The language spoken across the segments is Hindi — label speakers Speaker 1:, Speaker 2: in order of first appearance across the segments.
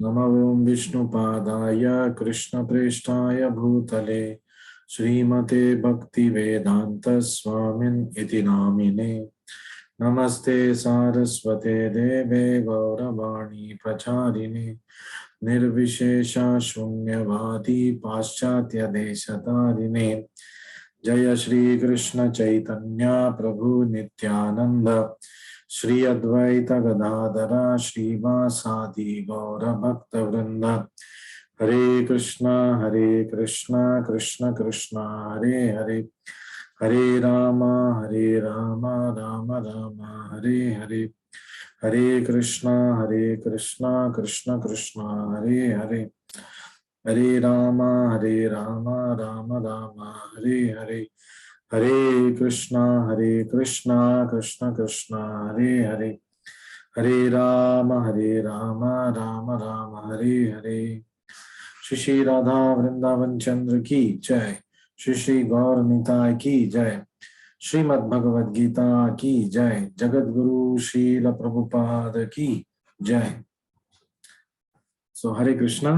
Speaker 1: नमो ओं विष्णुपादाय कृष्णप्रेष्ठाय भूतले श्रीमते भक्तिवेदांत स्वामिन् इति नामिने नमस्ते सारस्वते देवे गौरवाणी प्रचारिणे निर्विशेष शून्यवादी पाश्चात्य देशतारिणे जय श्री कृष्ण चैतन्य प्रभु नित्यानंद श्री अद्वैत गदाधर श्रीवासादि गौर भक्त वृंद हरे कृष्णा कृष्ण कृष्ण हरे हरे हरे राम राम राम हरे हरे हरे कृष्णा कृष्ण कृष्ण हरे हरे हरे राम राम राम हरे हरे हरे कृष्णा कृष्ण कृष्ण हरे हरे हरे राम राम राम हरे हरे श्री श्री राधा वृंदावन चंद्र की जय। श्री श्री गौर निताय की जय। श्रीमद् भगवद गीता की जय। जगत गुरु श्रील प्रभुपाद की जय। So Hare Krishna,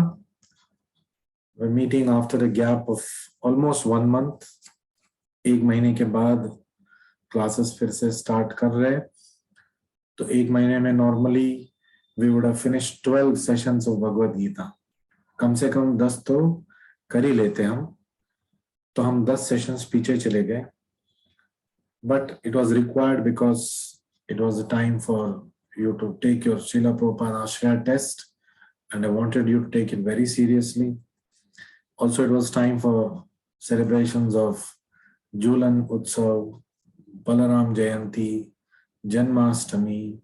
Speaker 1: we're meeting after a gap of almost 1 month. 1 महीने के बाद क्लासेस फिर से स्टार्ट कर रहे हैं। तो 1 महीने में normally we would have finished 12 sessions of Bhagavad Gita. कम से कम 10 तो कर ही लेते हम। तो हम 10 सेशंस पीछे चले गए, but it was required because it was a time for you to take your Srila Prabhupada Ashraya test, and I wanted you to take it very seriously. Also, it was time for celebrations of Julan Utsav, Balaram Jayanti, Janmashtami,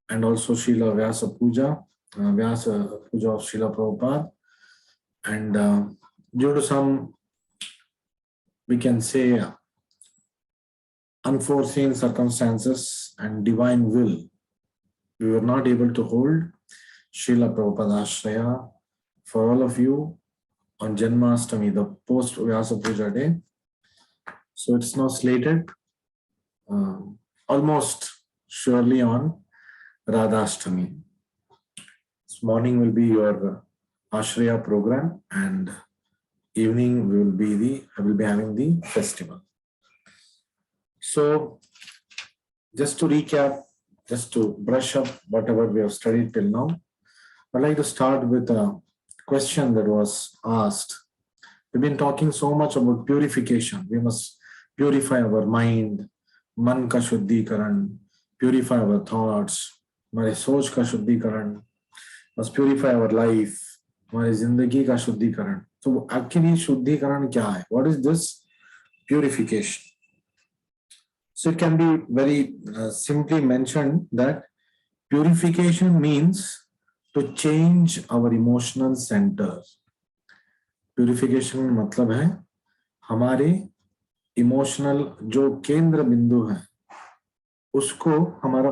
Speaker 1: and also Srila Vyasa Puja of Srila Prabhupada. And due to some, we can say, unforeseen circumstances and divine will, we were not able to hold Srila Prabhupada Ashraya for all of you on Janmashtami, the post Vyasa Puja day. So it's now slated almost surely on Radhashtami. This morning will be your Ashraya program, and evening I will be having the festival. So just to recap, just to brush up whatever we have studied till now, I'd like to start with a question that was asked. We've been talking so much about purification. We must purify our mind, मन का शुद्धिकरण, purify our thoughts, हमारे सोच का शुद्धिकरण, must purify our life, हमारी जिंदगी का शुद्धिकरण. So actually शुद्धिकरण क्या है? What is this purification? So it can be very simply mentioned that purification means to change our emotional center. Purification मतलब है हमारे इमोशनल जो केंद्र बिंदु है उसको हमारा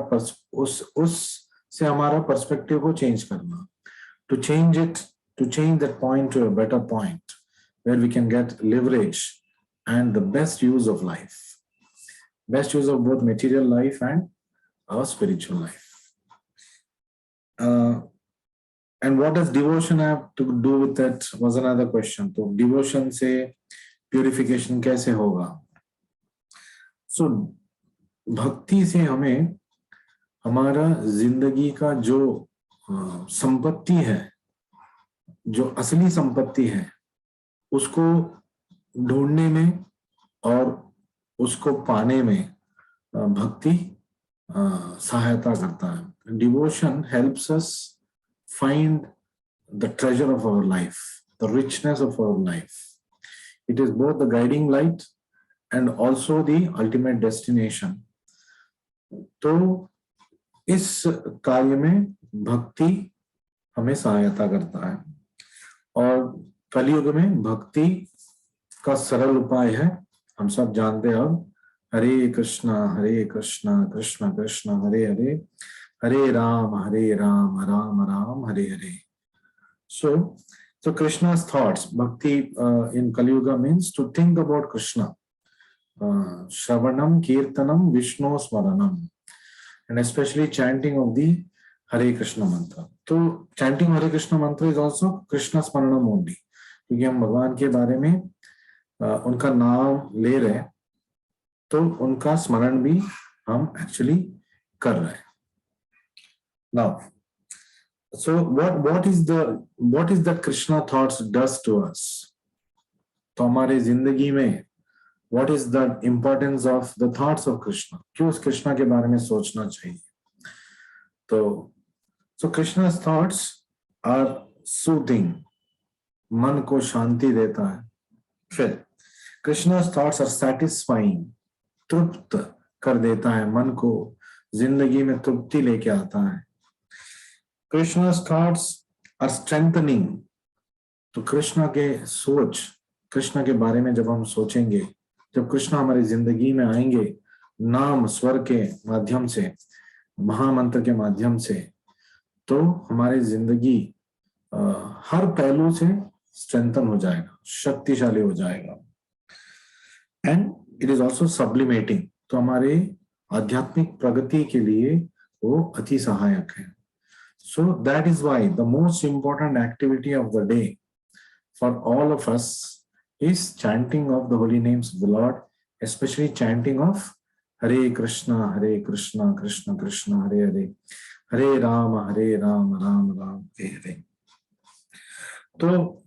Speaker 1: उससे हमारा पर्सपेक्टिव को चेंज करना. To change that point to a better point where we can get leverage and the best use of life. Best use of both material life and our spiritual life. And what does devotion have to do with that was another question. So devotion से purification कैसे होगा? So भक्ति से हमें हमारा जिंदगी का जो संपत्ति है, जो असली संपत्ति है, उसको ढूंढने में और उसको पाने में भक्ति सहायता करता है. Devotion helps us find the treasure of our life, the richness of our life. It is both the guiding light and also the ultimate destination. तो इस कार्य में भक्ति हमें सहायता करता है, और कलयुग में भक्ति का सरल उपाय है, हम सब जानते हैं अब, हरे कृष्णा कृष्ण कृष्ण हरे हरे, हरे Ram Ram Ram Hare Hare. So Krishna's thoughts, bhakti in Kali Yuga means to think about Krishna. Shravanam, Kirtanam, Vishnu Smaranam, and especially chanting of the हरे कृष्ण मंत्र। तो चैंटिंग हरे कृष्ण मंत्र इज ऑल्सो कृष्ण स्मरणम ओनली, क्योंकि हम भगवान के बारे में उनका नाम ले रहे हैं, तो उनका स्मरण भी हम एक्चुअली कर रहे हैं। Now so what is the Krishna thoughts does to us? तो हमारे जिंदगी में what is the importance of the thoughts of Krishna? क्यों उस कृष्णा के बारे में सोचना चाहिए? तो so Krishna's thoughts are soothing, मन को शांति देता है। फिर Krishna's thoughts are satisfying, तृप्त कर देता है मन को, जिंदगी में तृप्ति लेके आता है। Krishna's thoughts are strengthening, तो कृष्णा के सोच, कृष्णा के बारे में जब हम सोचेंगे, जब कृष्णा हमारी जिंदगी में आएंगे नाम स्वर के माध्यम से, महामंत्र के माध्यम से, तो हमारी जिंदगी हर पहलू से स्ट्रेंथन हो जाएगा, शक्तिशाली हो जाएगा। एंड इट इज ऑल्सो सब्लिमेटिंग, तो हमारे आध्यात्मिक प्रगति के लिए वो अति सहायक है। So that is why the most important activity of the day for all of us is chanting of the holy names of the Lord, especially chanting of Hare Krishna, Krishna Krishna, Hare Hare, Hare Rama, Ram Ram, Hare Hare. So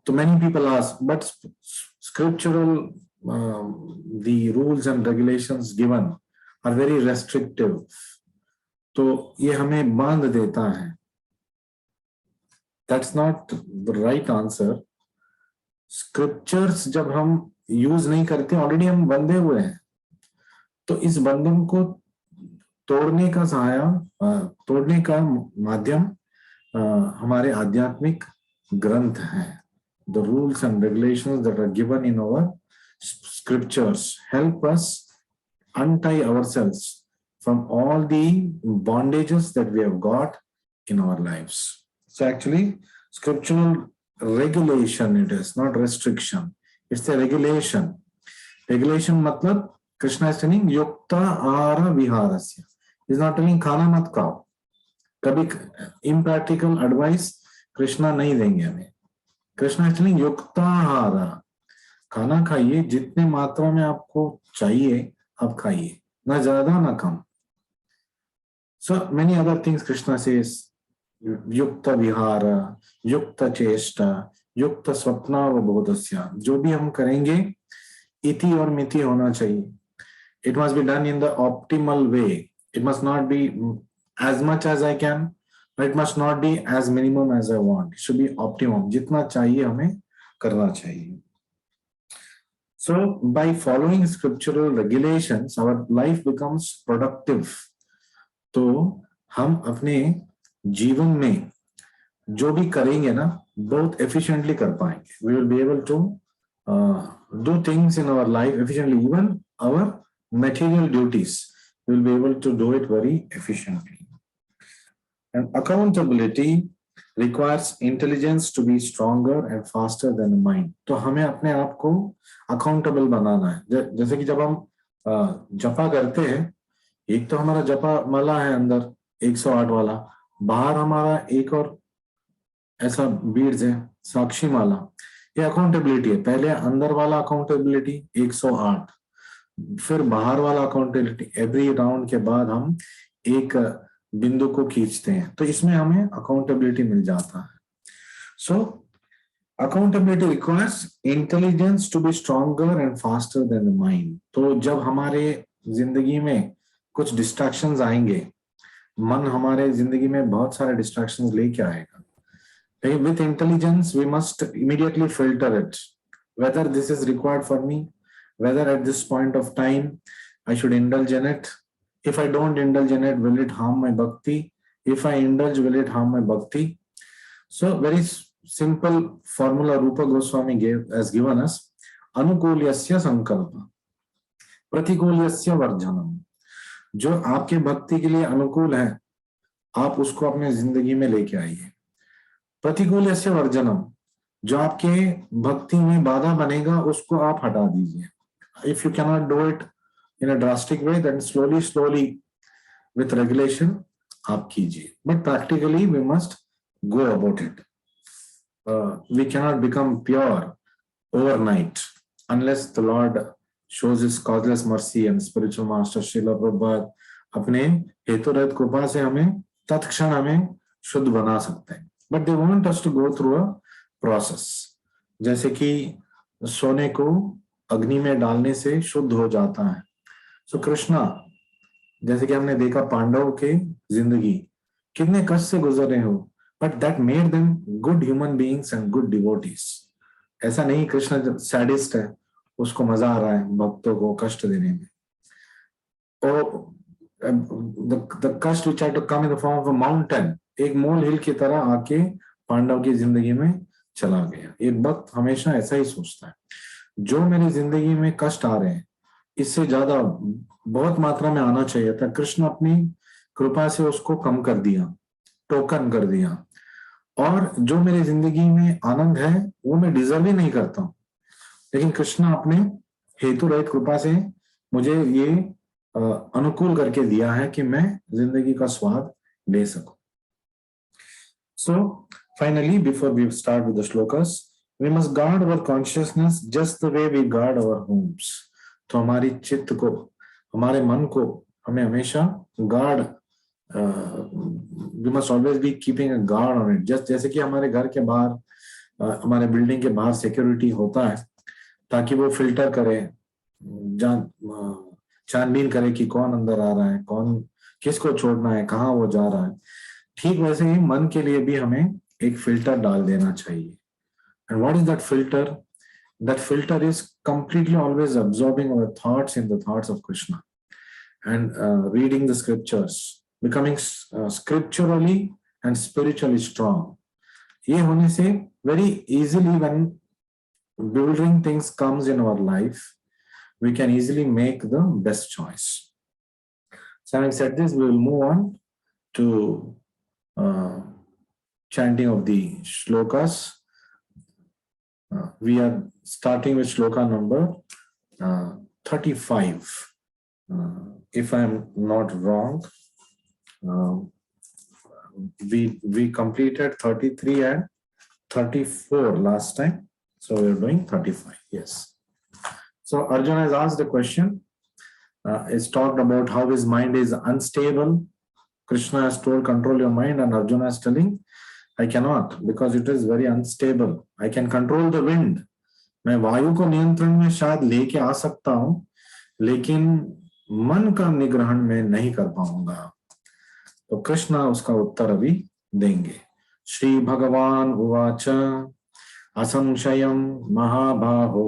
Speaker 1: many people ask, but scriptural, the rules and regulations given are very restrictive. तो ये हमें बांध देता है। That's not the right answer. Scriptures जब हम यूज नहीं करते, ऑलरेडी हम बंधे हुए हैं, तो इस बंधन को तोड़ने का माध्यम हमारे आध्यात्मिक ग्रंथ हैं। The rules and regulations that are given in our scriptures help us untie ourselves from all the bondages that we have got in our lives. So actually, scriptural regulation it is, not restriction. It's a regulation. Regulation matlab, Krishna is telling, yukta ahara viharasya. He's not telling खाना मत खाओ. कभी impractical advice Krishna नहीं देंगे हमें. Krishna is telling yukta ahara. खाना खाइए, जितने मात्रा में आपको चाहिए आप खाइए, ना ज्यादा ना कम. So many other things Krishna says, yukta vihara, yukta cheshta, yukta swapnavabodhasya. जो भी हम करेंगे इति और मिति होना चाहिए. It must be done in the optimal way. It must not be as much as I can, but it must not be as minimum as I want. It should be optimum. जितना चाहिए हमें करना चाहिए. So by following scriptural regulations, our life becomes productive. तो हम अपने जीवन में जो भी करेंगे ना, बहुत efficiently कर पाएंगे. We will be able to do things in our life efficiently. Even our material duties, we will be able to do it very efficiently. And accountability requires intelligence to be stronger and faster than the mind. तो हमें अपने आप को accountable बनाना है. जैसे कि जब हम जपा करते हैं, एक तो हमारा जपा माला है अंदर 108 वाला, बाहर हमारा एक और ऐसा बीड्स है साक्षी माला. ये अकाउंटेबिलिटी है. पहले अंदर वाला अकाउंटेबिलिटी 108, फिर बाहर वाला अकाउंटेबिलिटी. एवरी राउंड के बाद हम एक बिंदु को खींचते हैं, तो इसमें हमें अकाउंटेबिलिटी मिल जाता है. So accountability requires intelligence to be stronger and faster than the mind. तो जब हमारे जिंदगी में कुछ डिस्ट्रैक्शंस आएंगे, मन हमारे जिंदगी में बहुत सारे डिस्ट्रैक्शंस लेके आएगा. With intelligence, we must immediately filter it, whether this is required for me, whether at this point of time I should indulge in it. If I don't indulge in it, will it harm my bhakti? If I indulge, will it harm my bhakti? So very simple formula Rupa Goswami has given us. Anukulyasya sankalpa, pratikulyasya varjanam. जो आपके भक्ति के लिए अनुकूल है, आप उसको अपने जिंदगी में लेके आइए. प्रतिकूल्यस्य वर्जनम, जो आपके भक्ति में बाधा बनेगा उसको आप हटा दीजिए. If you cannot do it in a drastic way, then slowly with regulation आप कीजिए, but practically we must go about it. We cannot become pure overnight unless the Lord shows his causeless mercy. And spiritual master Srila Prabhupada अपने हेतुरहित कृपा से हमें तत्क्षण हमें शुद्ध बना सकते हैं. But they want us to go through a process. जैसे कि सोने को अग्नि में डालने से शुद्ध हो जाता है. So कृष्णा, जैसे कि हमने देखा पांडवों के जिंदगी कितने कष्ट से गुजर रहे हो, but that made them good human beings and good devotees. ऐसा नहीं कृष्ण जब सैडिस्ट है, उसको मजा आ रहा है भक्तों को कष्ट देने में. और the कष्ट which had to come in the form of a mountain, एक मोल हिल की तरह आके पांडव की जिंदगी में चला गया. एक भक्त हमेशा ऐसा ही सोचता है, जो मेरी जिंदगी में कष्ट आ रहे हैं इससे ज्यादा बहुत मात्रा में आना चाहिए था. कृष्ण अपनी कृपा से उसको कम कर दिया, टोकन कर दिया. और जो मेरी जिंदगी में आनंद है वो मैं डिजर्व ही नहीं करता हूं, लेकिन कृष्ण अपने हेतु रहित कृपा से मुझे ये अनुकूल करके दिया है कि मैं जिंदगी का स्वाद ले सकूं. So finally before we start with the shlokas, we must guard our consciousness just the way we guard our homes. तो हमारी चित्त को, हमारे मन को हमें हमेशा guard, we must always be keeping a guard on it. just जैसे कि हमारे घर के बाहर, हमारे बिल्डिंग के बाहर सिक्योरिटी होता है ताकि वो फिल्टर करे, छानबीन करे कि कौन अंदर आ रहा है, कौन किसको छोड़ना है, कहाँ वो जा रहा है. ठीक वैसे ही मन के लिए भी हमें एक फिल्टर डाल देना चाहिए. And what is that filter? That filter is completely always absorbing our thoughts in the thoughts of Krishna and reading the scriptures, becoming scripturally and spiritually strong. ये होने से very easily when bewildering things comes in our life, we can easily make the best choice. So having said this, we will move on to chanting of the shlokas. We are starting with shloka number 35. If I am not wrong, we completed 33 and 34 last time, so we are doing 35. Yes. So Arjuna has asked the question. It's talked about how his mind is unstable. Krishna has told control your mind, and Arjuna is telling, I cannot, because it is very unstable. I can control the wind. मैं वायु को नियंत्रण में शायद लेके आ सकता हूं, लेकिन मन का निग्रहण में नहीं कर पाऊंगा. तो कृष्णा उसका उत्तर अभी देंगे. श्री भगवान उवाच असंशयं महाबाहो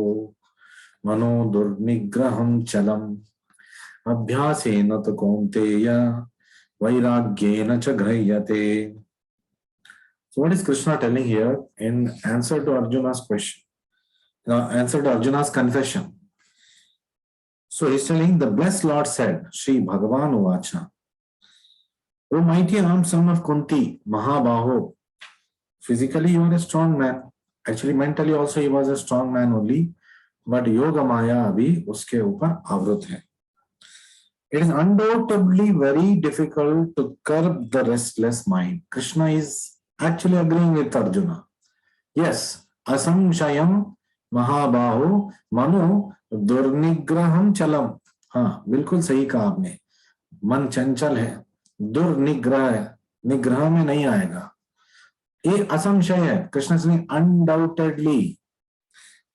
Speaker 1: मनो दुर्निग्रहं चलम् अभ्यासेन तु कौन्तेय वैराग्येन च गृह्यते. So what is Krishna telling here in answer to Arjuna's question? Answer to Arjuna's confession. So he's telling, the blessed Lord said, Shri Bhagavan Uvacha, O mighty armed son of Kunti, Mahabaho, physically you are a strong man. Actually mentally also he was a strong man only, but Yoga Maya abhi uske upar avrit hai. It is undoubtedly very difficult to curb the restless mind. Krishna is actually agreeing with Arjuna. Yes, asamshayam महाबाहो मनो दुर्निग्रहम चलम. हाँ, बिल्कुल सही कहा आपने. मन चंचल है, दुर्निग्रह है, निग्रह में नहीं आएगा. ये असंशय है. कृष्ण से undoubtedly.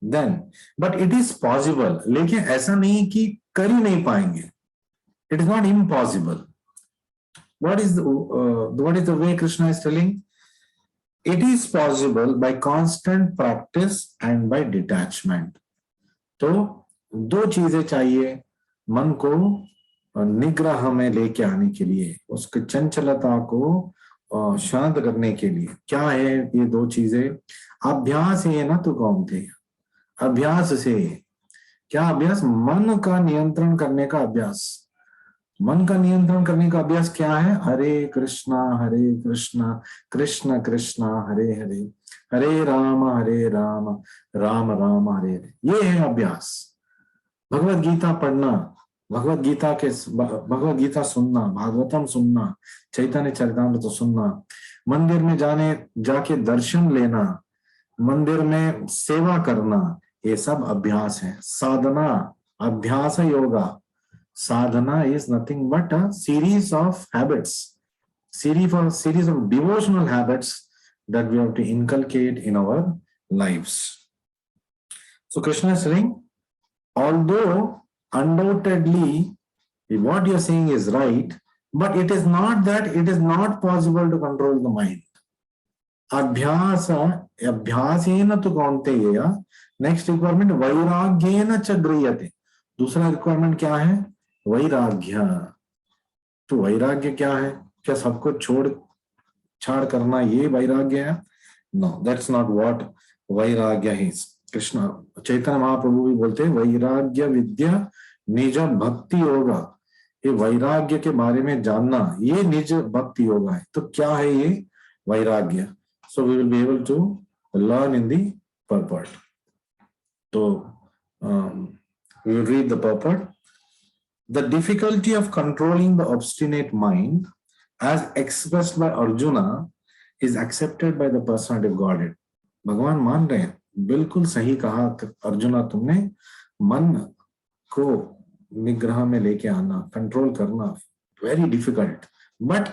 Speaker 1: Then but it is possible. लेकिन ऐसा नहीं कि कर ही नहीं पाएंगे. It is not impossible. what is the way Krishna is telling? It is possible by constant practice and by detachment. तो दो चीजें चाहिए मन को निग्रह में लेके आने के लिए, उसकी चंचलता को शांत करने के लिए. क्या है ये दो चीजें? अभ्यास है ना तो कौन थे. अभ्यास से क्या अभ्यास? मन का नियंत्रण करने का अभ्यास. मन का नियंत्रण करने का अभ्यास क्या है? हरे कृष्णा कृष्ण कृष्ण हरे हरे, हरे राम राम राम हरे हरे. ये है अभ्यास. भगवत गीता पढ़ना, भगवत गीता सुनना, भागवतम सुनना, चैतन्य चरितामृत सुनना, मंदिर में जाके दर्शन लेना, मंदिर में सेवा करना, ये सब अभ्यास है। साधना, अभ्यास yoga. Sadhana is nothing but a series of habits, series of devotional habits that we have to inculcate in our lives. So Krishna is saying, although undoubtedly what you are saying is right, but it is not that it is not possible to control the mind. अभ्यासेन तु कौन्तेय, नेक्स्ट रिक्वायरमेंट वैराग्येन च गृह्यते। दूसरा रिक्वायरमेंट क्या है? वैराग्य। तो वैराग्य क्या है? क्या सबको छोड़ छाड़ करना ये वैराग्य है? नो, दैट्स नॉट व्हाट वैराग्य इज। कृष्ण चैतन्य महाप्रभु भी बोलते हैं वैराग्य विद्या निज भक्ति योगा। ये वैराग्य के बारे में जानना ये निज भक्ति योगा है। तो क्या है ये वैराग्य? So we will be able to learn in the purport. तो we will read the purport. The difficulty of controlling the obstinate mind, as expressed by Arjuna, is accepted by the personality of Godhead. भगवान मान रहे हैं, बिल्कुल सही कहा अर्जुना तुमने, मन को निग्रह में लेके आना, कंट्रोल करना, very difficult, but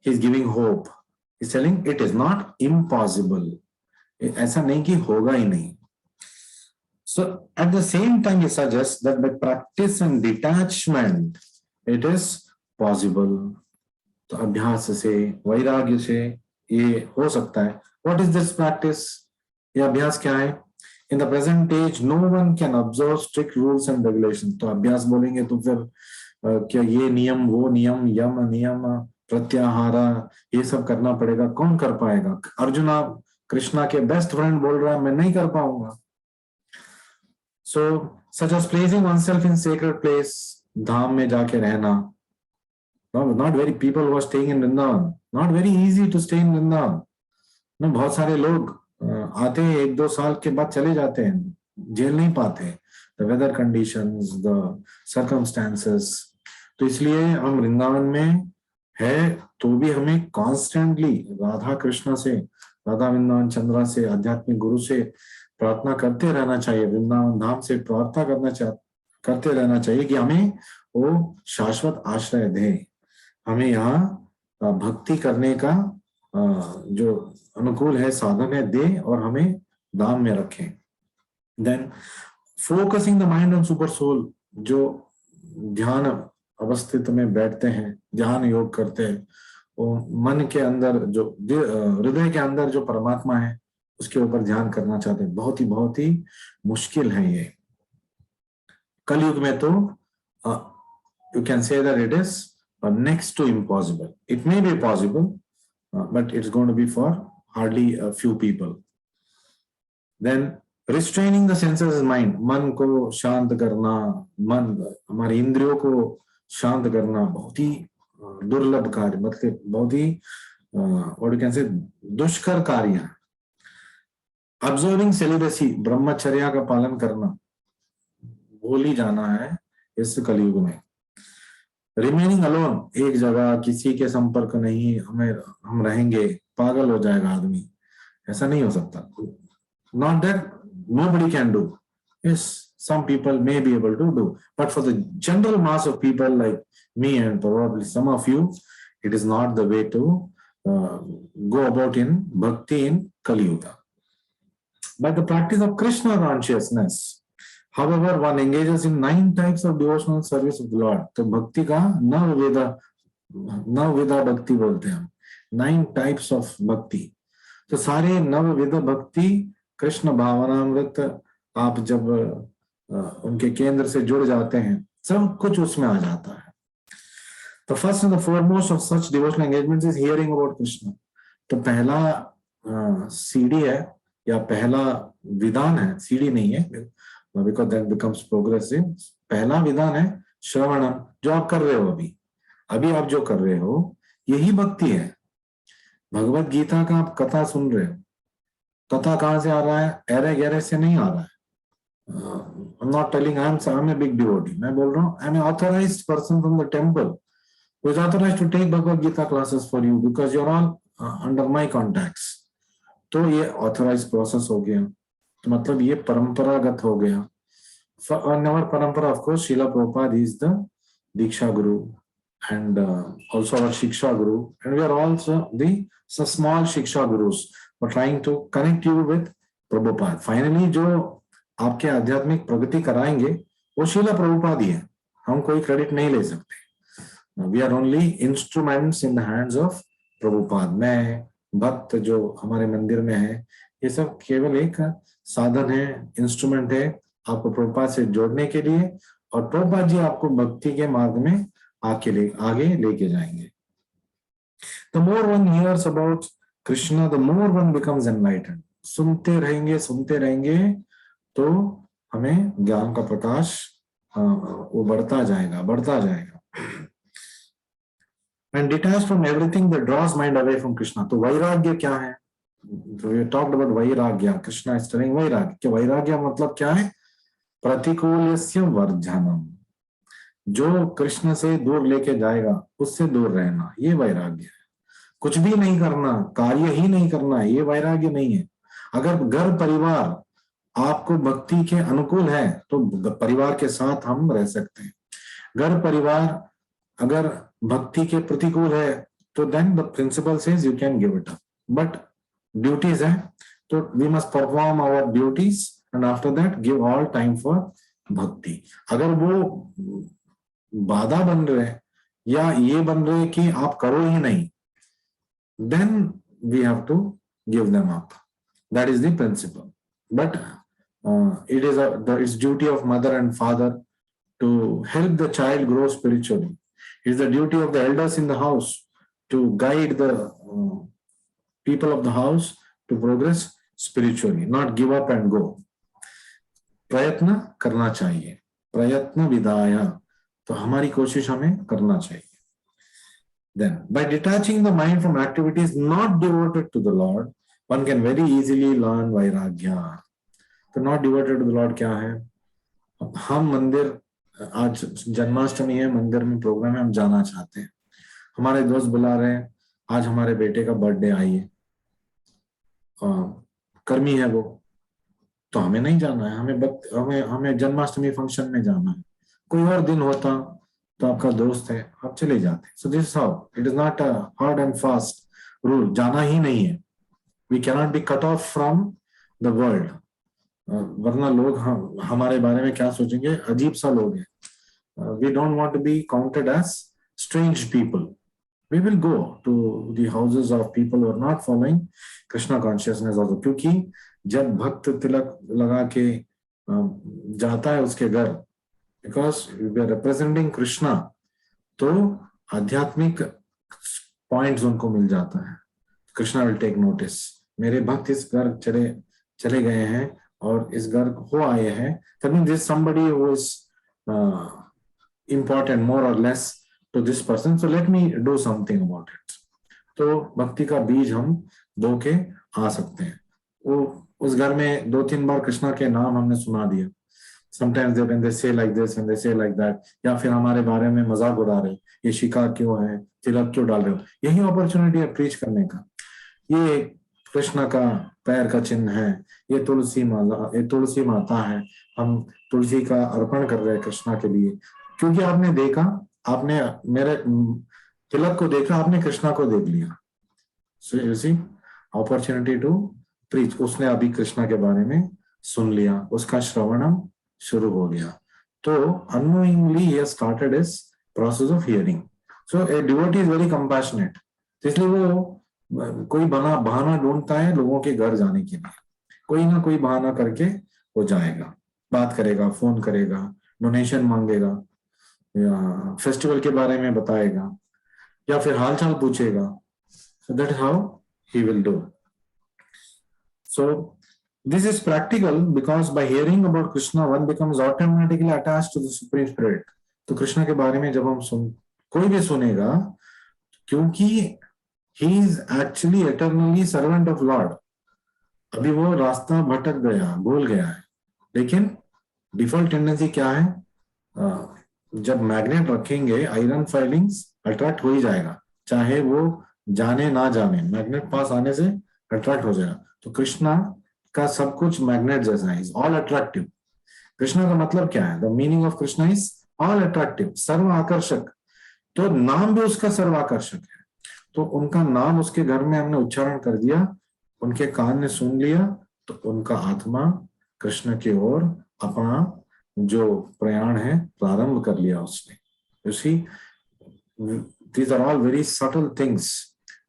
Speaker 1: he is giving hope. He is telling it is not impossible. ऐसा नहीं कि होगा ही नहीं। So at the same time he suggests that by practice and detachment it is possible. तो अभ्यास से, वैराग्य से ये हो सकता है। What is this practice? ये अभ्यास क्या है? In the present age no one can observe strict rules and regulations. तो अभ्यास बोलेंगे तो फिर क्या ये नियम, वो नियम, यम नियम, प्रत्याहारा, ये सब करना पड़ेगा। कौन कर पाएगा? अर्जुना कृष्णा के बेस्ट फ्रेंड बोल रहा है मैं नहीं कर पाऊंगा। So, such as placing oneself in sacred place, धाम में जाके रहना, not very people who are staying in Vrindavan, not very easy to stay in Vrindavan. No, बहुत सारे लोग आते हैं 1-2 साल के बाद चले जाते हैं, झेल नहीं पाते the weather conditions, the circumstances। तो इसलिए हम वृंदावन में है तो भी हमें constantly राधा कृष्ण से, राधा वृंदावन चंद्रा से, आध्यात्मिक गुरु से प्रार्थना करते रहना चाहिए, वृंदावन धाम से प्रार्थना करते रहना चाहिए कि हमें वो शाश्वत आश्रय दे, हमें यहाँ भक्ति करने का जो अनुकूल है साधन है दे और हमें धाम में रखें। Then focusing the mind on super soul, जो ध्यान अवस्थित में बैठते हैं, ध्यान योग करते हैं, वो मन के अंदर जो हृदय के अंदर जो परमात्मा है उसके ऊपर ध्यान करना चाहते हैं। बहुत ही मुश्किल है ये कलयुग में। तो you can say that it is next to impossible. It may be possible but it's going to be for hardly a few people. Then restraining the senses mind, मन को शांत करना, मन हमारे इंद्रियों को शांत करना बहुत ही दुर्लभ कार्य, मतलब बहुत ही व्हाट यू कैन से दुष्कर कार्य है। ऑब्जर्विंग सेलिबेसी, ब्रह्मचर्या का पालन करना भूल ही जाना है इस कलयुग में। रिमेनिंग अलोन, एक जगह किसी के संपर्क नहीं, हम रहेंगे, पागल हो जाएगा आदमी, ऐसा नहीं हो सकता। Not that nobody can do, yes some people may be able to do, but for the general mass of people like me and probably some of you, it is not the way to go about in bhakti in Kali Yuga. By the practice of Krishna consciousness, however, one engages in 9 types of devotional service of the Lord. तो भक्ति का नवविधा भक्ति बोलते हैं हम, 9 types of भक्ति। तो सारे नवविध भक्ति कृष्ण भावनामृत आप जब उनके केंद्र से जुड़ जाते हैं सब कुछ उसमें आ जाता है। तो first and the foremost of such devotional engagements is hearing about Krishna. तो पहला सीढ़ी है या पहला विधान है, सीढ़ी नहीं है बिकॉज दैट बिकम्स प्रोग्रेसिव। पहला विधान है श्रवणम, जो आप कर रहे हो अभी आप जो कर रहे हो यही भक्ति है। भगवत गीता का आप कथा सुन रहे हो, कथा कहाँ से आ रहा है? अरे गहरे से नहीं आ रहा है, I'm not telling I'm a big devotee. मैं बोल रहा हूँ I'm an authorized person from the temple who is authorized to take Bhagavad Gita classes for you because you're all under my contacts. तो ये authorized process हो गया, तो मतलब ये परंपरागत हो गया. In our parampara, of course, Srila Prabhupada is the Diksha Guru and also our Shiksha Guru, and we are also the small Shiksha Gurus. We're trying to connect you with Prabhupada. Finally, जो आपके आध्यात्मिक प्रगति कराएंगे वो शीला प्रभुपाद ही है, हम कोई क्रेडिट नहीं ले सकते. We are only instruments in the hands of Prabhupada. मैं भक्त जो हमारे मंदिर में है, ये सब केवल एक साधन है, इंस्ट्रूमेंट है आपको प्रभुपाद से जोड़ने के लिए, और प्रभुपाद जी आपको भक्ति के मार्ग में आगे लेके जाएंगे. The more one hears about Krishna, the more one becomes enlightened. सुनते रहेंगे तो हमें ज्ञान का प्रकाश वो बढ़ता जाएगा. And detached from everything that draws mind away from Krishna. तो वैराग्य क्या है? We talked about वैराग्य. Krishna is telling वैराग्य. कि वैराग्य मतलब क्या है? प्रतिकूल्यस्य वर्जनम. जो कृष्ण से दूर लेके जाएगा उससे दूर रहना, ये वैराग्य है. कुछ भी नहीं करना, कार्य ही नहीं करना, ये वैराग्य नहीं है. अगर घर परिवार आपको भक्ति के अनुकूल है तो परिवार के साथ हम रह सकते हैं. घर परिवार अगर भक्ति के प्रतिकूल है तो then the principle says you can give it up. But duties है तो we must perform our duties and after that give all time for भक्ति. अगर वो बाधा बन रहे या ये बन रहे कि आप करो ही नहीं, then we have to give them up. That is the principle. But it is it's duty of mother and father to help the child grow spiritually. It is the duty of the elders in the house to guide the people of the house to progress spiritually, not give up and go. प्रयत्न करना चाहिए, प्रयत्न विधाया, तो हमारी कोशिश हमें करना चाहिए. Then, by detaching the mind from activities not devoted to the Lord, one can very easily learn vairagya. तो not devoted to the Lord क्या है? हम मंदिर, आज जन्माष्टमी है, मंदिर में प्रोग्राम है, हम जाना चाहते हैं. हमारे दोस्त बुला रहे हैं, आज हमारे बेटे का बर्थडे आइए, कर्मी है वो, तो हमें नहीं जाना है. हमें जन्माष्टमी फंक्शन में जाना है. कोई और दिन होता तो आपका दोस्त है, आप चले जाते. So this how it is not a hard and fast rule. जाना ही नहीं है. We can not be cut off from the world. वरना लोग हमारे बारे में क्या सोचेंगे, अजीब सा लोग हैं. We don't want to be counted as strange people. We will go to the houses of people who are not following Krishna consciousness also. क्योंकि जब भक्त तिलक लगा के जाता है उसके घर, because we are representing Krishna, तो आध्यात्मिक पॉइंट्स उनको मिल जाता है. कृष्णा विल टेक नोटिस, मेरे भक्त इस घर चले गए हैं और इस घर हो आए हैं. That means this somebody who is important more or less to this person, so let me do something about it. तो भक्ति का बीज हम बो के आ सकते हैं. वो उस घर में 2-3 बार कृष्णा के नाम हमने सुना दिया. Sometimes when they say like this, when they say like that, या फिर हमारे बारे में मजाक उड़ा रहे, ये शिकार क्यों है, तिलक क्यों डाल रहे हो, यही अपॉर्चुनिटी है प्रीच करने का. ये कृष्णा का पैर का चिन्ह है, ये तुलसी माता है, हम तुलसी का अर्पण कर रहे हैं कृष्णा के लिए. क्योंकि आपने देखा, आपने मेरे तिलक को देखा, आपने कृष्णा को देख लिया. So you see opportunity to preach. उसने अभी कृष्णा के बारे में सुन लिया, उसका श्रवणम शुरू हो गया. तो unknowingly he has started his process of hearing. So a devotee is very compassionate. इसलिए वो कोई बहाना ढूंढता है लोगों के घर जाने के लिए. कोई ना कोई बहाना करके वो जाएगा, बात करेगा, फोन करेगा, डोनेशन मांगेगा, या फेस्टिवल के बारे में बताएगा, या फिर हालचाल पूछेगा. So that is how he will do. So this is practical because by hearing about Krishna one becomes automatically attached to the Supreme Spirit. तो कृष्णा के बारे में जब हम कोई भी सुनेगा, क्योंकि he is actually eternally servant of Lord. अभी वो रास्ता भटक गया, भूल गया है, लेकिन डिफॉल्ट टेंडेंसी क्या है? जब मैग्नेट रखेंगे आयरन फाइलिंग्स अट्रैक्ट हो ही जाएगा, चाहे वो जाने ना जाने, मैग्नेट पास आने से अट्रैक्ट हो जाएगा। तो कृष्णा का सब कुछ मैग्नेट जैसा है, इज ऑल अट्रैक्टिव। कृष्णा का मतलब क्या है? The meaning of Krishna is all attractive, सर्व आकर्षक। तो नाम भी उसका सर्व आकर्षक है। तो उनका नाम उसके घर में हमने उच्चारण कर दिया, उनके कान ने सुन लिया, तो उनका आत्मा कृष्ण की ओर अपना जो प्रयाण है प्रारंभ कर लिया उसने। You see, these are all very subtle things,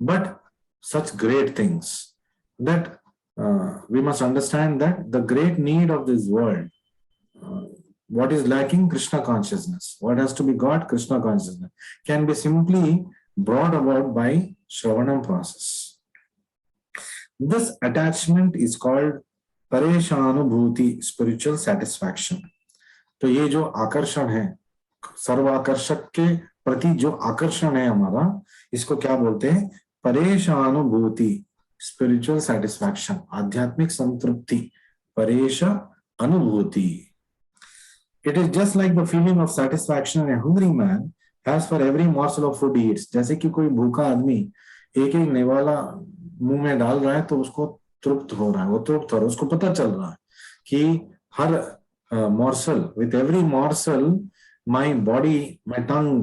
Speaker 1: but such great things that we must understand that the great need of this world, uh, what is lacking? Krishna consciousness. What has to be got? Krishna consciousness can be simply brought about by Shravanam process. This attachment is called परेशानुभूति, spiritual satisfaction. तो ये जो आकर्षण है, सर्वाकर्षक के प्रति जो आकर्षण है हमारा, इसको क्या बोलते हैं? परेशानुभूति, स्पिरिचुअल सेटिस्फैक्शन, आध्यात्मिक संतृप्ति, परेश अनुभूति। It is just like the feeling of satisfaction a hungry man has for every morsel of food he eats. जैसे कि कोई भूखा आदमी एक एक निवाला मुंह में डाल रहा है तो उसको तृप्त हो रहा है, वो तृप्त हो रहा है, उसको पता चल रहा है कि हर morsel, with every morsel my body, my tongue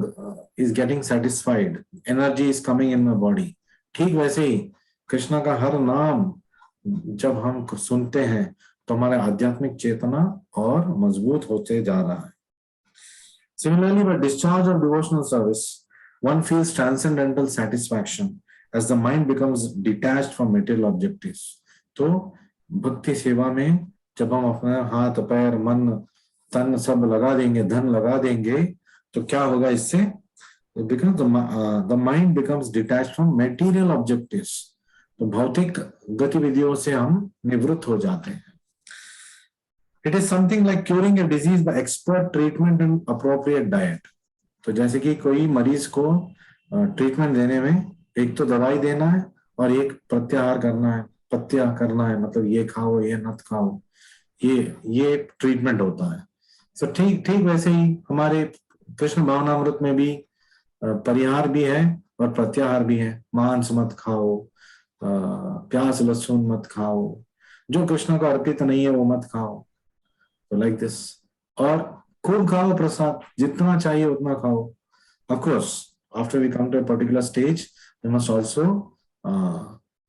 Speaker 1: is getting satisfied, energy is coming in my body. ठीक वैसे ही कृष्णा का हर नाम जब हम सुनते हैं तो हमारा आध्यात्मिक चेतना और मजबूत होते जा रहा है। Similarly, by discharge of devotional service, one feels transcendental satisfaction as the mind becomes detached from material objectives. तो भक्ति सेवा में जब हम अपना हाथ पैर मन तन सब लगा देंगे, धन लगा देंगे, तो क्या होगा इससे? Because the mind becomes detached from material objectives. तो भौतिक गतिविधियों से हम निवृत्त हो जाते हैं। It is something like curing a disease by expert treatment and appropriate diet. तो जैसे कि कोई मरीज को ट्रीटमेंट देने में एक तो दवाई देना है और एक प्रत्याहार करना है, पथ्य करना है, मतलब ये खाओ ये मत खाओ, ये ट्रीटमेंट होता है। सो ठीक ठीक वैसे ही हमारे कृष्ण भावनामृत में भी परिहार भी है और प्रत्याहार भी है। मांस मत खाओ, प्याज लहसुन मत खाओ, जो कृष्ण को अर्पित नहीं है वो मत खाओ। तो लाइक दिस, और खूब खाओ प्रसाद, जितना चाहिए उतना खाओ। Of course, after we come to a particular stage, we must also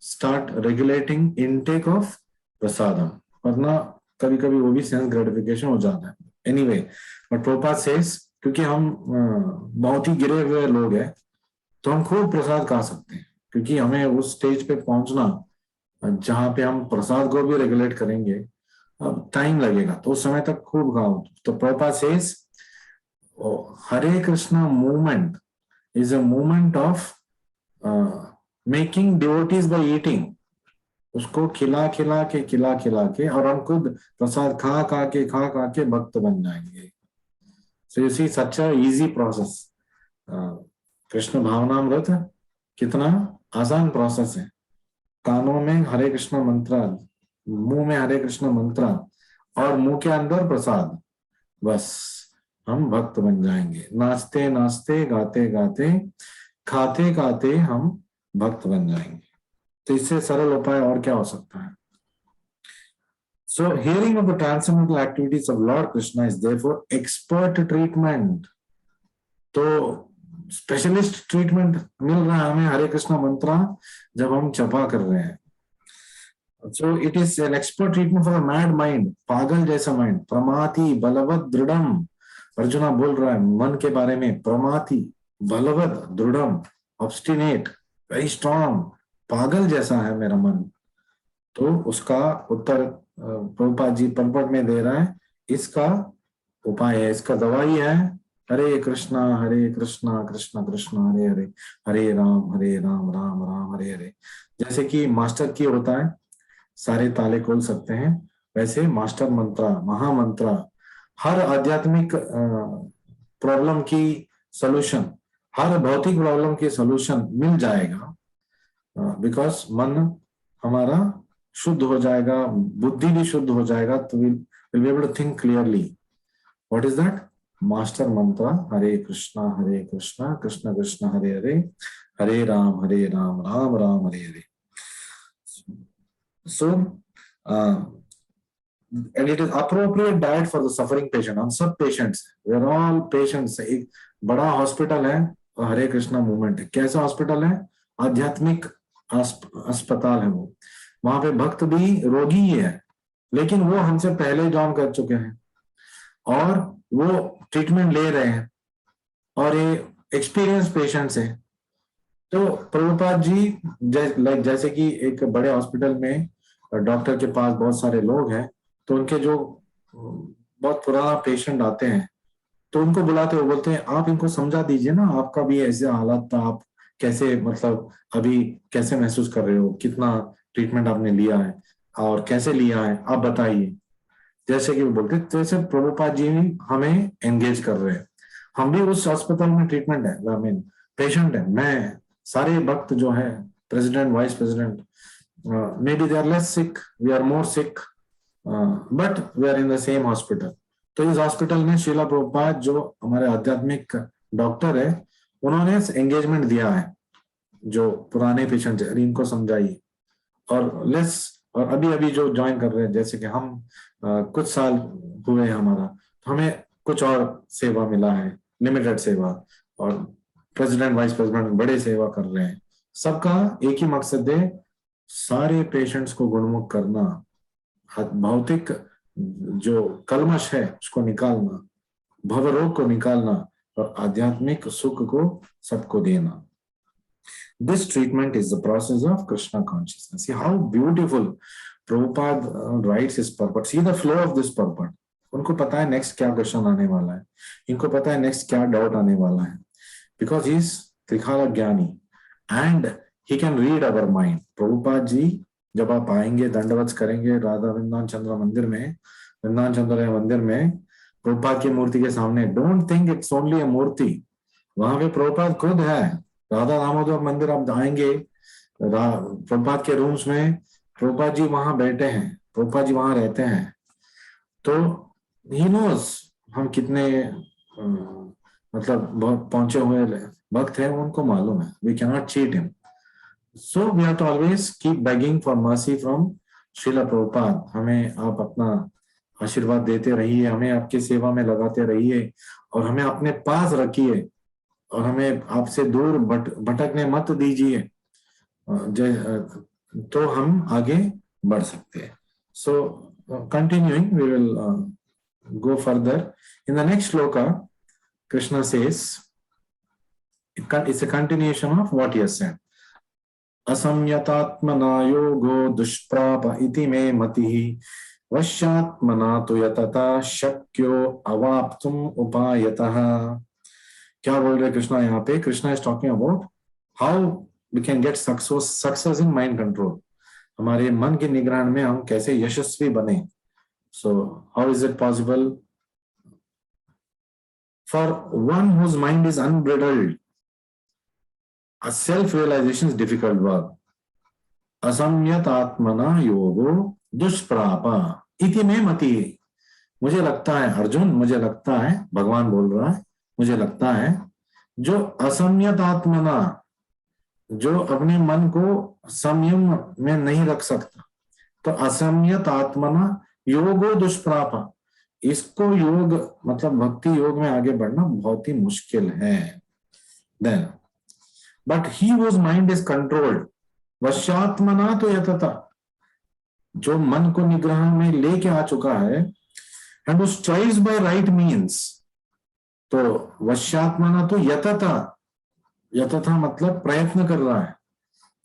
Speaker 1: start regulating intake of prasadam, वरना कभी कभी वो भी सेंस ग्रेटिफिकेशन हो जाता है। Anyway, but Prabhupada says, क्योंकि हम बहुत ही गिरे हुए लोग हैं तो हम खूब प्रसाद खा सकते हैं, क्योंकि हमें उस स्टेज पे पहुंचना जहां पे हम प्रसाद को भी रेगुलेट करेंगे, अब टाइम लगेगा, तो उस समय तक खूब खाओ। तो Prabhupada says, Hare Krishna movement is a movement of making devotees by eating. उसको खिला खिला के और हम खुद प्रसाद खा के भक्त बन जाएंगे। So you see, such a easy process. Krishna भावनामृत कितना आसान प्रोसेस है। कानों में हरे कृष्ण मंत्र, मुंह में हरे कृष्ण मंत्र और मुंह के अंदर प्रसाद, बस हम भक्त बन जाएंगे। नाचते नाचते गाते गाते खाते खाते हम भक्त बन जाएंगे। तो इससे सरल उपाय और क्या हो सकता है? So hearing of the transcendental activities of Lord Krishna is therefore expert treatment. तो स्पेशलिस्ट ट्रीटमेंट मिल रहा है हमें हरे कृष्ण मंत्र जब हम जपा कर रहे हैं। So it is an expert treatment for a mad mind, पागल जैसा माइंड। प्रमाति बलवत दृढ़म, अर्जुना बोल रहा है मन के बारे में, प्रमाति बलवत दृढ़म, ऑब्स्टिनेट, वेरी स्ट्रॉन्ग, पागल जैसा है मेरा मन। तो उसका उत्तर प्रभुपाद जी परपट में दे रहा है, इसका उपाय है, इसका दवाई है हरे कृष्णा कृष्णा कृष्णा हरे हरे, हरे राम राम राम हरे हरे। जैसे कि मास्टर की होता है सारे ताले खोल सकते हैं, वैसे मास्टर मंत्र, महामंत्र हर आध्यात्मिक प्रॉब्लम की सॉल्यूशन, हर भौतिक प्रॉब्लम की सॉल्यूशन मिल जाएगा। बिकॉज मन हमारा शुद्ध हो जाएगा, बुद्धि भी शुद्ध हो जाएगा, तो will be able to think clearly. What is that? Master mantra, Hare Krishna, Krishna Krishna, Hare Hare, Hare Ram, Ram Ram, Hare Hare. So, and it is appropriate diet for the suffering patient. हम सब patients, we are all patients. एक बड़ा हॉस्पिटल है, हरे कृष्णा मूवमेंट है. कैसा हॉस्पिटल है? आध्यात्मिक अस्पताल है वो. वहां पे भक्त भी रोगी ही है, लेकिन वो हमसे पहले ज्वाइन कर चुके हैं और वो ट्रीटमेंट ले रहे हैं और ये एक्सपीरियंस पेशेंट्स हैं. तो प्रभुपाद जी जैसे कि एक बड़े हॉस्पिटल में डॉक्टर के पास बहुत सारे लोग हैं, तो उनके जो बहुत पुराना पेशेंट आते हैं तो उनको बुलाते हुए बोलते हैं आप इनको समझा दीजिए ना, आपका भी ऐसे हालात था, आप कैसे मतलब अभी कैसे महसूस कर रहे हो, कितना ट्रीटमेंट आपने लिया है और कैसे लिया है, आप बताइए. जैसे कि वो बोलते हैं, जैसे प्रभुपाद जी हमें एंगेज कर रहे हैं. हम भी उस अस्पताल में ट्रीटमेंट है, आई मीन पेशेंट है. मैं सारे भक्त जो है, president, vice president, may be they are less sick, we are more sick, but we are in the same hospital. तो इस हॉस्पिटल में श्रीला प्रभुपाद जो हमारे आध्यात्मिक डॉक्टर है, उन्होंने एंगेजमेंट दिया है जो पुराने पेशेंट है, इनको समझाइए. और लेस और अभी अभी जो ज्वाइन कर रहे हैं, जैसे कि हम कुछ साल हुए हमारा, तो हमें कुछ और सेवा मिला है, लिमिटेड सेवा, और प्रेसिडेंट, वाइस प्रेसिडेंट बड़े सेवा कर रहे हैं. सबका एक ही मकसद है, सारे पेशेंट्स को गुणमुख करना, भौतिक जो कलमश है उसको निकालना, भवरोग को निकालना और आध्यात्मिक सुख को सबको देना. This treatment is the process of Krishna consciousness. See how beautiful Prabhupada writes his purport. See the flow of this purport. उनको पता है नेक्स्ट क्या क्वेश्चन आने वाला है, इनको पता है नेक्स्ट क्या डाउट आने वाला है, बिकॉज ही इज त्रिकाल ज्ञानी and he can read our mind. Prabhupada ji जब आप आएंगे, दंडवत करेंगे राधा वृंदावन चंद्र मंदिर में, वृंदावन चंद्र मंदिर में प्रभुपाद की मूर्ति के सामने, don't think it's only a murti, वहां पे प्रभुपाद खुद है. राधा दामोदर मंदिर आप आएंगे, प्रभुपाद के रूम्स में प्रभुपाद जी वहां बैठे हैं, प्रभुपाद जी वहां रहते हैं. तो ही नोज हम कितने मतलब बहुत पहुंचे हुए भक्त हैं, उनको मालूम है. We can not cheat him. So we have to always keep begging for mercy from Srila Prabhupada. हमें आप अपना आशीर्वाद देते रहिए, हमें आपकी सेवा में लगाते रहिए और हमें अपने पास रखिए और हमें आपसे दूर भटकने मत दीजिए, तो हम आगे बढ़ सकते हैं. सो continuing, we will go further. In the next shloka, Krishna says, it's a continuation of what he has said. Asamyatatmana yogo dushprapa iti me matihi vashyatmana tu yatata shakyo avaptum upayataha. क्या बोल रहे कृष्णा यहाँ पे? Krishna is talking about how we can get success in mind control. हमारे मन के निग्रहण में हम कैसे यशस्वी बने. So how is it possible for one whose mind is unbridled? A self realization is difficult work. असंयत आत्मना योगो दुष्प्रापा इति मे मति. मुझे लगता है अर्जुन, मुझे लगता है, भगवान बोल रहा है, मुझे लगता है जो असंयत आत्मना, जो अपने मन को संयम में नहीं रख सकता, तो असंयत आत्मना योगो दुष्प्रापा, इसको योग मतलब भक्ति योग में आगे बढ़ना बहुत ही मुश्किल है. Then but he whose mind is controlled वश्यात्मना तो यतता, जो मन को निग्रह में लेके आ चुका है, and who strives by right means. तो वश्यात्मना तो यतता, यतता मतलब प्रयत्न कर रहा है.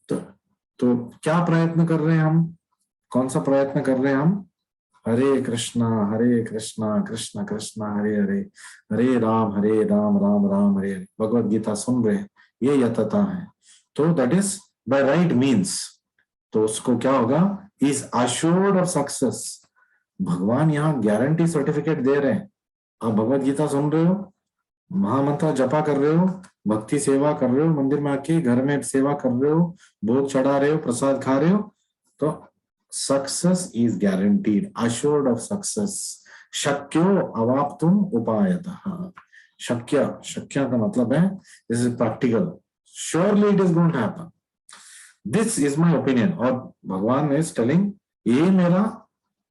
Speaker 1: तो क्या प्रयत्न कर रहे हैं हम? कौन सा प्रयत्न कर रहे हैं हम? हरे कृष्णा कृष्ण कृष्ण हरे हरे, हरे राम राम राम हरे हरे. भगवत गीता सुन रहे हैं, ये यतता है. तो that is by right means. तो उसको क्या होगा? Is assured of success. भगवान यहाँ गारंटी सर्टिफिकेट दे रहे हैं. आप भगवत गीता सुन रहे हो, महामंत्र जपा कर रहे हो, भक्ति सेवा कर रहे हो, मंदिर में आके घर में सेवा कर रहे हो, भोग चढ़ा रहे हो, प्रसाद खा रहे हो, तो success is guaranteed, assured of success. शक्यो अवाप्तुम उपायतः। शक्य का मतलब है this is practical, surely it is going to happen, this is my opinion. और भगवान इज टेलिंग ये मेरा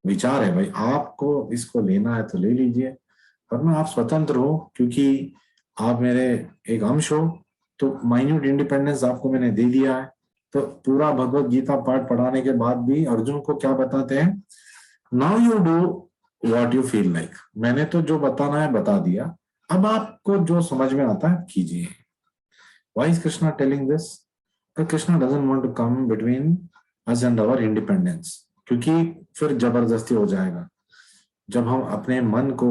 Speaker 1: विचार है भाई, आपको इसको लेना है तो ले लीजिए, वरना आप स्वतंत्र हो, क्योंकि आप मेरे एक अंश हो। तो माइन्यूट इंडिपेंडेंस आपको मैंने दे दिया है। तो पूरा भगवत गीता पाठ पढ़ाने के बाद भी अर्जुन को क्या बताते हैं, now you do what you feel like. मैंने तो जो बताना है बता दिया, अब आपको जो समझ में आता है कीजिए। Why is Krishna telling this? Krishna doesn't want to come between us and our independence, क्योंकि फिर जबरदस्ती हो जाएगा। जब हम अपने मन को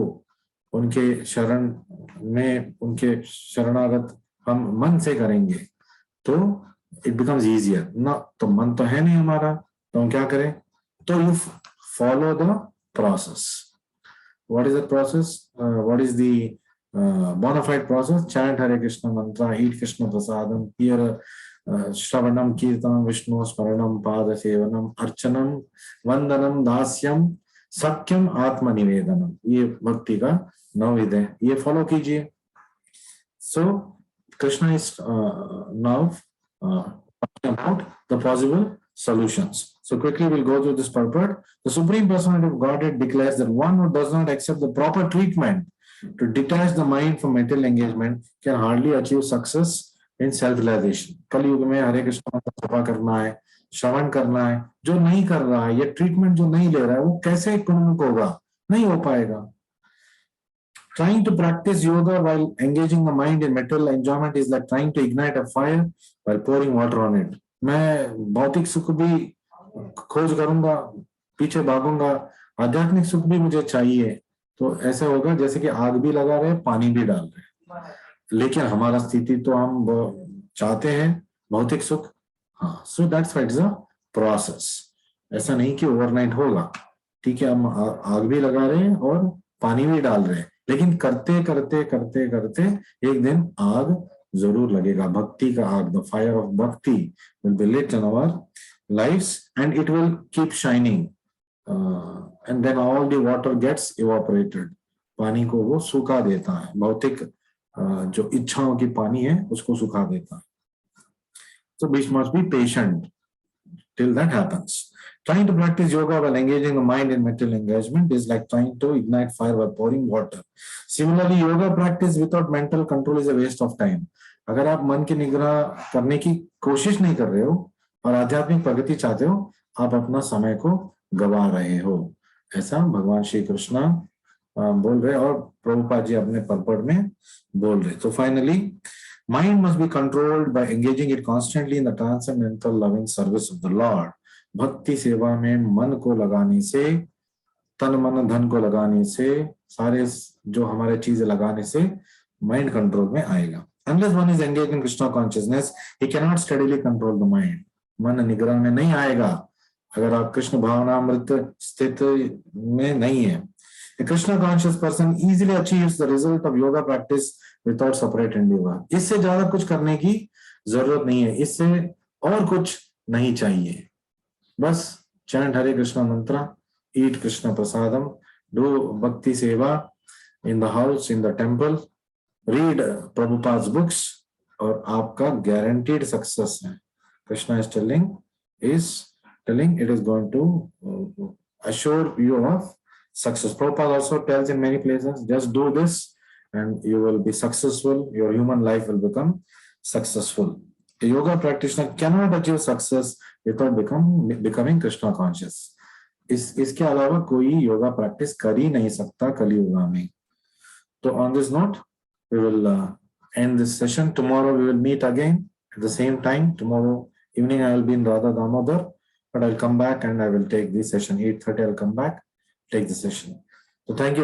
Speaker 1: उनके शरण में, उनके शरणागत हम मन से करेंगे तो इट बिकम्स इजियर ना। तो मन तो है नहीं हमारा, तो हम क्या करें? तो you follow the process. What is the process? What is the bona fide process? Chant Hare Krishna mantra, eat Krishna prasadam, hear Shravanam, Kirtanam, Vishnu Smaranam, Pada Sevanam, Archanam, Vandanam, Dasyam, Sakyam, Atma Nivedanam। ये भक्ति का नवविध है, ये फॉलो कीजिए। So Krishna is now talking about the possible solutions. So quickly we'll go through this purport. The Supreme Personality of Godhead declares that one who does not accept the proper treatment to detach the mind from material engagement can hardly achieve success in self-realization. कल युग में हरे कृष्ण का जप करना है, श्रवण करना है, जो नहीं कर रहा है, ये ट्रीटमेंट जो नहीं ले रहा है, वो कैसे गुणमुख होगा? नहीं हो पाएगा। Trying to practice yoga while engaging the mind in material enjoyment is like trying to ignite a fire while pouring water on it. मैं भौतिक सुख भी खोज करूंगा, पीछे भागूंगा, आध्यात्मिक सुख भी मुझे चाहिए, तो ऐसा होगा जैसे कि आग भी लगा रहे, पानी भी डाल रहे, लेकिन हमारा स्थिति तो हम चाहते हैं भौतिक सुख। हाँ, so that's what is a process. ऐसा नहीं कि ओवरनाइट होगा, ठीक है, हम आग भी लगा रहे हैं और पानी भी डाल रहे हैं, लेकिन करते करते करते करते एक दिन आग जरूर लगेगा, भक्ति का आग। The fire of bhakti will be lit in our lives and it will keep shining and then all the water gets evaporated. पानी को वो सुखा देता है, भौतिक जो इच्छाओं की पानी है उसको सुखा देता है। So we must be patient till that happens. Trying to practice yoga while engaging the mind in mental engagement is like trying to ignite fire by pouring water. Similarly, yoga practice without mental control is a waste of time. अगर आप मन की निग्रह करने की कोशिश नहीं कर रहे हो और आध्यात्मिक प्रगति चाहते हो, आप अपना समय को गवा रहे हो, ऐसा भगवान श्री कृष्ण बोल रहे और प्रभुपाद जी अपने पर्पट में बोल रहे। तो finally, mind must be controlled by engaging it constantly in the transcendental loving service of the Lord. भक्ति सेवा में मन को लगाने से, तन मन धन को लगाने से, सारे जो हमारे चीजें लगाने से माइंड कंट्रोल में आएगा। Unless one is engaged in Krishna consciousness, he cannot steadily control the mind. मन निग्रह में नहीं आएगा अगर आप कृष्ण भावनामृत स्थित में नहीं है। A Krishna conscious person easily achieves the result of yoga practice without separate endeavor. इससे ज्यादा कुछ करने की जरूरत नहीं है, इससे और कुछ नहीं चाहिए, बस chant हरे कृष्णा मंत्र, eat कृष्ण प्रसादम, do भक्ति सेवा in the house, in the temple, read Prabhupada's books, और आपका guaranteed success है। Krishna is telling it is going to assure you of success. Prabhupada also tells in many places, just do this and you will be successful, your human life will become successful. A yoga practitioner cannot achieve success without becoming Krishna conscious. इसके अलावा कोई योगा प्रैक्टिस कर ही नहीं सकता कलियुग में। तो on this note, we will end this session. Tomorrow we will meet again at the same time. Tomorrow evening I will be in Radha Damodar, but I'll come back and I will take this session 8:30. I'll come back, take the session. So thank you.